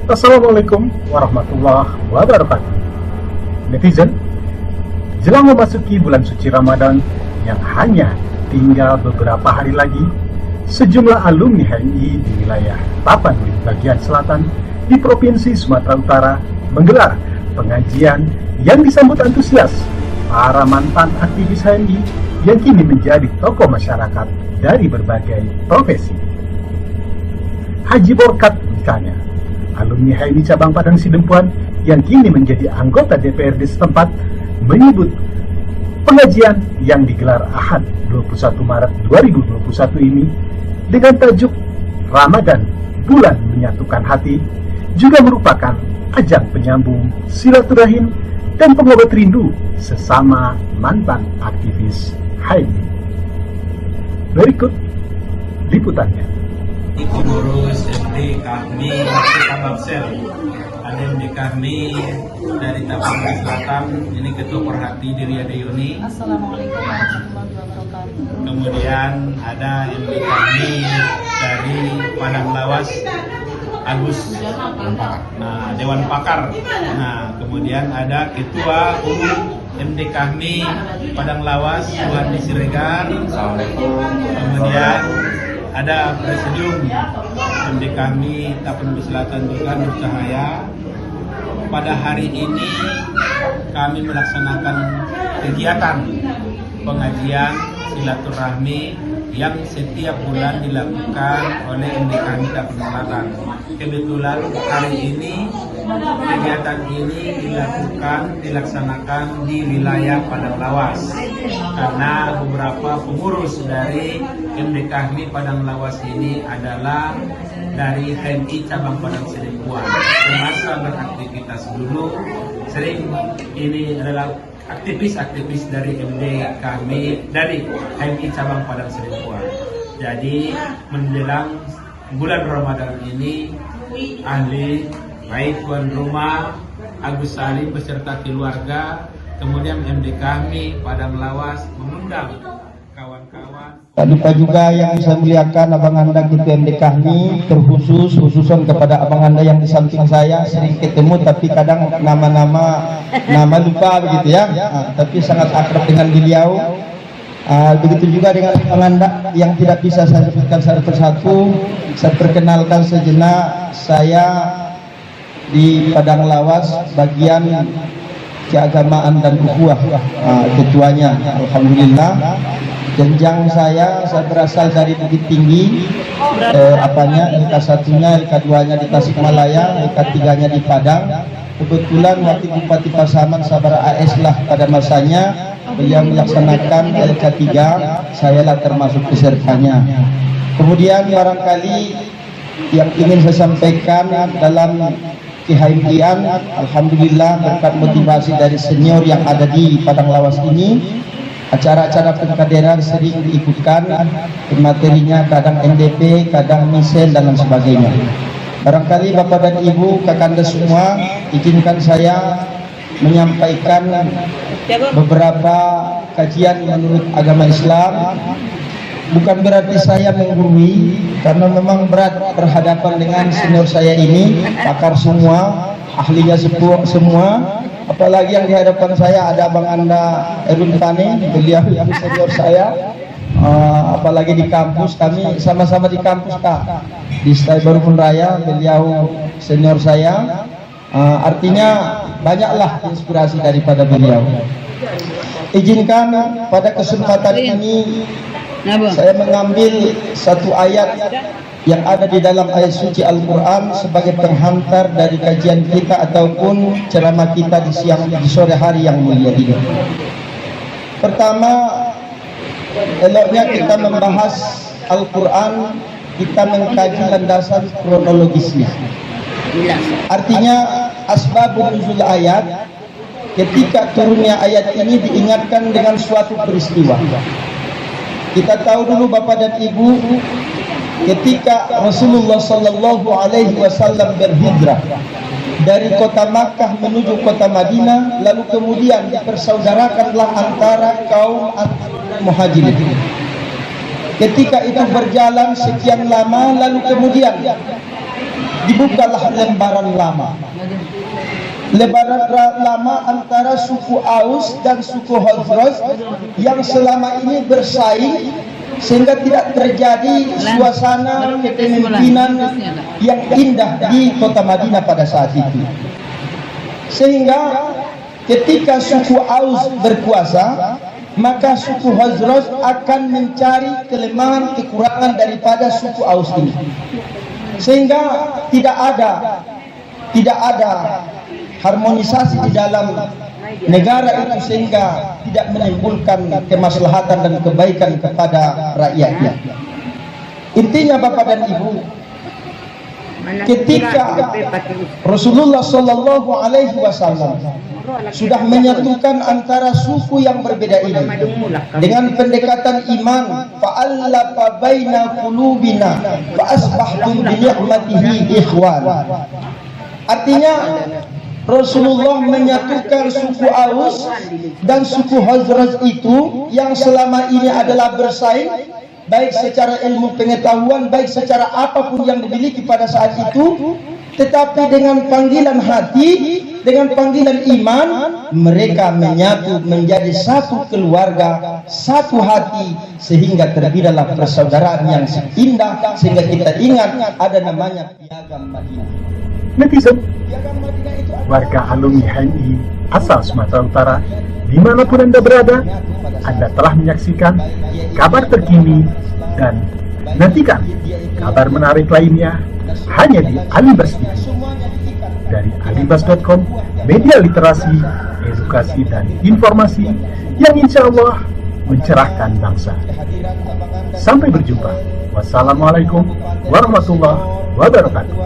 Assalamualaikum warahmatullahi wabarakatuh. Netizen, jelang memasuki bulan suci Ramadan yang hanya tinggal beberapa hari lagi, sejumlah alumni HMI di wilayah Tapanuli bagian selatan di Provinsi Sumatera Utara menggelar pengajian yang disambut antusias para mantan aktivis HMI yang kini menjadi tokoh masyarakat dari berbagai profesi. Haji Borkat misalnya, alumni HMI cabang Padang Sidempuan yang kini menjadi anggota DPRD setempat, menyebut pengajian yang digelar Ahad 21 Maret 2021 ini dengan tajuk Ramadan, Bulan Menyatukan Hati, juga merupakan ajang penyambung silaturahim dan pengobat rindu sesama mantan aktivis HMI. Berikut liputannya. Pengurus MD kami Kababsel, ada MD kami dari Tapanuli Selatan, ini Ketua Perhati Diri Adeyuni. Assalamualaikum warahmatullahi wabarakatuh. Kemudian ada MD kami dari Padang Lawas, Agus Dewan Pakar. Nah, kemudian ada Ketua Umum MD kami Padang Lawas, Suhandi Siregar. Kemudian ada Presidium MD kami Tapanuli Selatan juga, Nur Cahaya. Pada hari ini kami melaksanakan kegiatan pengajian silaturahmi yang setiap bulan dilakukan oleh MD kami Tapanuli Selatan. Kebetulan hari ini kegiatan ini dilaksanakan di wilayah Padang Lawas karena beberapa pengurus dari MD kami Padang Lawas ini adalah dari HMI cabang Padang Sidempuan. Semasa beraktivitas dulu sering ini adalah aktivis-aktivis dari MD kami dari HMI cabang Padang Sidempuan. Jadi menjelang bulan Ramadan ini, ahli baik tuan rumah Agus Salim beserta keluarga, kemudian MD kami Padang Lawas mengundang kawan-kawan. Tak lupa juga yang saya muliakan abang anda Ketua MD kami, khususan kepada abang anda yang di samping saya, sering ketemu tapi kadang nama lupa begitu ya. Tapi sangat akrab dengan beliau. Begitu juga dengan abang anda yang tidak bisa saya sebutkan satu persatu. Saya perkenalkan sejenak, saya di Padang Lawas bagian keagamaan dan ukhuwah, ketuanya. Alhamdulillah. Jenjang saya berasal dari Bukit Tinggi, LK1-nya, LK2-nya di Tasikmalaya, LK3-nya di Padang. Kebetulan waktu Bupati Pasaman Sabara AS lah pada masanya beliau melaksanakan LK3, saya lah termasuk pesertanya. Kemudian barangkali yang ingin saya sampaikan dalam KHMI-an, alhamdulillah berkat motivasi dari senior yang ada di Padang Lawas ini, acara-acara pengkaderan sering diikutkan, materinya kadang NDP, kadang misen dan lain sebagainya. Barangkali Bapak dan Ibu, kakanda semua, izinkan saya menyampaikan beberapa kajian menurut agama Islam. Bukan berarti saya menggurui, karena memang berat berhadapan dengan senior saya ini, pakar semua, ahlinya semua. Apalagi yang di hadapan saya ada abang anda Erwin Tani, beliau yang senior saya. Apalagi di kampus, kami sama-sama di kampus Kak, di Setai Baru Pun Raya, beliau senior saya. Artinya banyaklah inspirasi daripada beliau. Izinkan pada kesempatan ini saya mengambil satu ayat yang ada di dalam ayat suci Al-Quran sebagai penghantar dari kajian kita ataupun ceramah kita di sore hari yang mulia ini. Pertama, eloknya kita membahas Al-Quran, kita mengkaji landasan kronologisnya. Artinya asbabun nuzul ayat, ketika turunnya ayat ini diingatkan dengan suatu peristiwa. Kita tahu dulu Bapak dan Ibu, ketika Rasulullah Sallallahu Alaihi Wasallam berhijrah dari kota Makkah menuju kota Madinah, lalu kemudian dipersaudarakanlah antara kaum Muhajirin. Ketika itu berjalan sekian lama, lalu kemudian dibukalah lembaran lama. Lembaran lama antara suku Aus dan suku Khazraj yang selama ini bersaing sehingga tidak terjadi suasana kepemimpinan yang indah di kota Madinah pada saat itu. Sehingga ketika suku Aus berkuasa, maka suku Khazraj akan mencari kelemahan kekurangan daripada suku Aus ini, sehingga tidak ada harmonisasi di dalam negara itu, sehingga tidak menimbulkan kemaslahatan dan kebaikan kepada rakyatnya. Intinya Bapak dan Ibu, ketika Rasulullah Shallallahu Alaihi Wasallam sudah menyatukan antara suku yang berbeda ini dengan pendekatan iman, fa'allafa baina qulubina fa asbahtum bi ni'matihi ikhwan. Artinya Rasulullah menyatukan suku Aus dan suku Khazraj itu yang selama ini adalah bersaing, baik secara ilmu pengetahuan, baik secara apapun yang dimiliki pada saat itu, tetapi dengan panggilan hati, dengan panggilan iman, mereka menyatu menjadi satu keluarga, satu hati, sehingga terbinalah persaudaraan yang indah, sehingga kita ingat ada namanya Piagam Madinah. Netizen, warga alumni HMI asal Sumatera Utara, dimanapun Anda berada, Anda telah menyaksikan kabar terkini dan nantikan kabar menarik lainnya hanya di Alibas TV. Dari alibas.com, media literasi, edukasi, dan informasi yang insya Allah mencerahkan bangsa. Sampai berjumpa. Wassalamualaikum warahmatullahi wabarakatuh.